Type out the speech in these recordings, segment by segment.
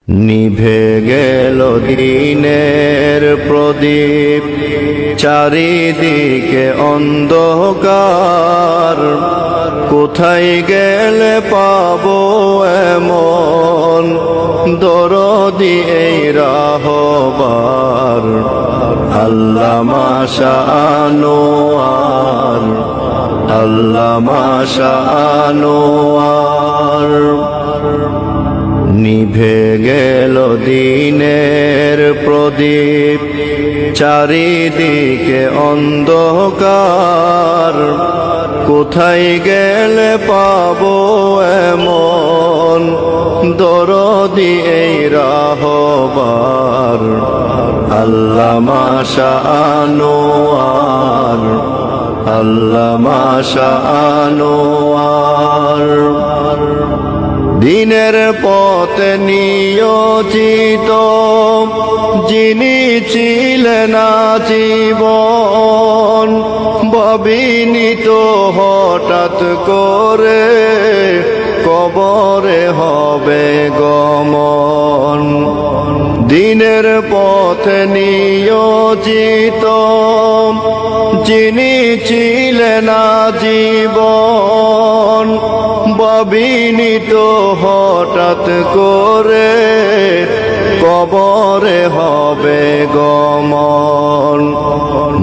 নিভে গেল দিনের প্রদীপ, চারিদিকে অন্ধকার। কোথায় গেলে পাবো এমন দরদি এই রাহবার? আল্লামা শাহ আনোয়ার, আল্লামা শাহ আনোয়ার। নিভে গেল দিনের প্রদীপ, চারিদিকে অন্ধকার। কোথায় গেলে পাবো এমন দরদি এই রাহবার? আল্লামা শাহ আনোয়ার, আল্লামা শাহ আনোয়ার। দিনের পথে নিয়োজিত যিনি ছিলেন জীবন, ভাবিনি তো হঠাৎ করে কবরে হবে গমন। দিনের পথে নিয়োজিত যিনি ছিলেন জীবন, ভাবিনি তো হঠাৎ করে কবরে হবে গমন।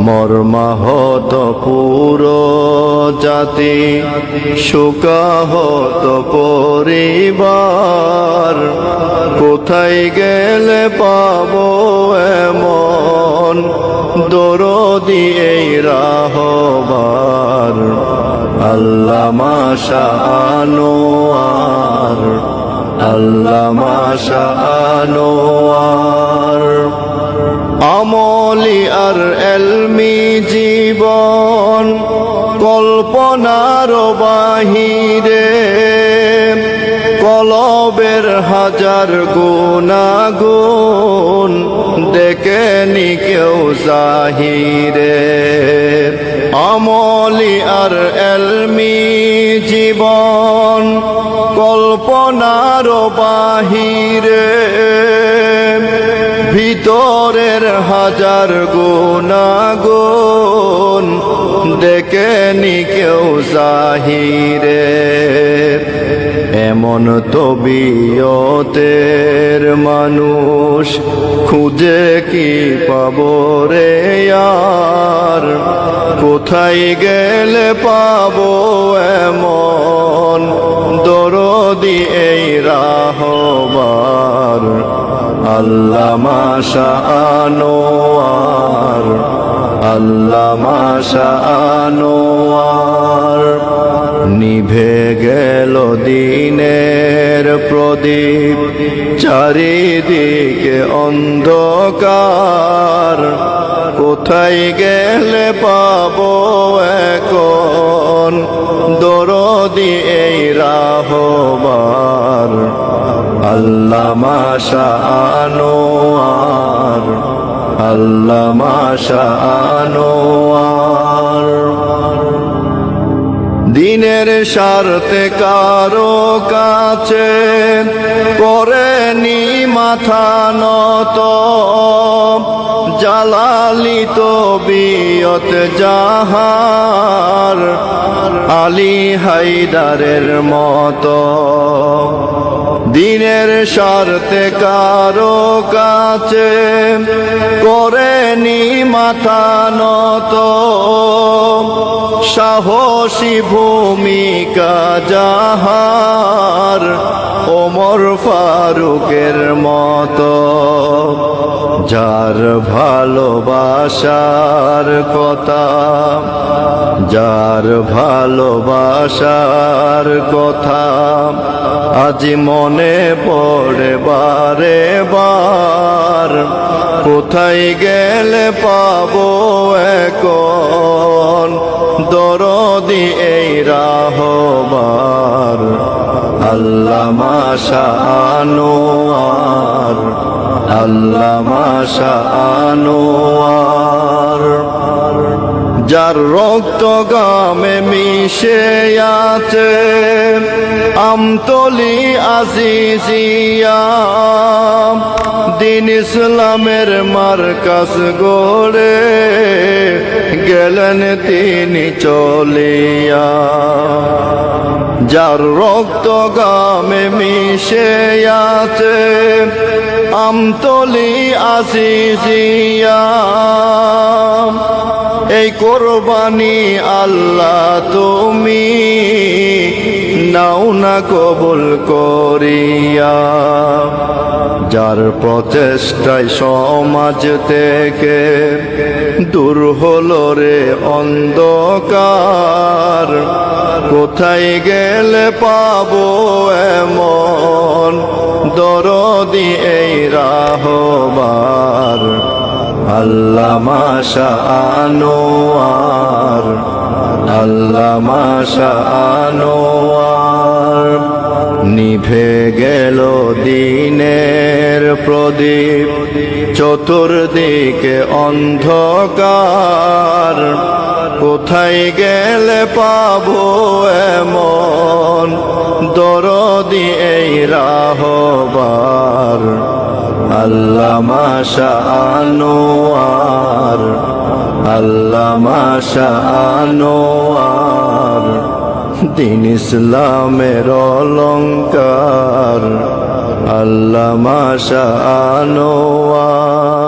মর্মাহত পুরো জাতি, শোকাহত পরিবার। কোথায় গেলে পাবো এমন দরদি এই রাহবার? আল্লামা শাহ আনোয়ার, আল্লামা শাহ আনোয়ার। আমলি আর এলমি জীবন কল্পনার বাহিরে, কলবের হাজার গুনাগুন দেখেনি কেউ জাহিরে। আমলি আর এলমি জীবন কল্পনার বাহিরে, ভিতরের হাজার গুনাগুন দেখেনি কেউ জাহিরে। এমন তবিয়তের মানুষ খুঁজে কি পাবো রে আর? কোথায় গেলে পাবো এমন দরদি এই রাহবার? আল্লামা শাহ আনোয়ার, আল্লামা শাহ আনোয়ার। নিভে গেল দিনের প্রদীপ, চারিদিকে অন্ধকার। কোথায় গেলে পাবো এখন দরদি এই রাহবার? আল্লামা শাহ আনোয়ার, আল্লামা শাহ আনোয়ার। দিনের স্বার্থে কারো কাছে করেনি মাথা নত, জালালি তবিয়ত জাহার আলী হায়দারের মতো। দিনের স্বার্থে কারো কাছে করেনি মাথা নত, সাহসী ভূমিকা যাহার ওমর ফারুকের মতো। যার ভালোবাসার কথা, যার ভালোবাসার কথা আজ মনে পড়ে বারে বার। কোথায় গেলে পাবো এখন দরদি এই রাহবার? আল্লামা শাহ আনোয়ার, আল্লামা শাহ আনোয়ার। যার রক্ত গামে মিশে আছে আমতলি আজিজিয়া, দিন ইসলামের মার্কাস গড়ে গেলেন তিনি চলিয়া। যার রক্ত গামে মিশে আছে আমতলি আসিয়া, এই কোরবানি আল্লাহ তুমি নাও না কবুল করিয়া। যার প্রচেষ্টায় সমাজ থেকে দূর হলো রে অন্ধকার, কোথায় গেলে পাবো এমন দরদি এই রাহবার। আল্লামা শাহ আনোয়ার, আল্লামা শাহ আনোয়ার। নিভে গেল দিনের প্রদীপ, চতুর্দিকে অন্ধকার, কোথায় গেলে পাবো এমন দরদি এই রাহবার। আল্লামা শাহ আনোয়ার, আল্লামা শাহ আনোয়ার। দিন ইসলামের অলংকার আল্লামা শাহ আনোয়ার।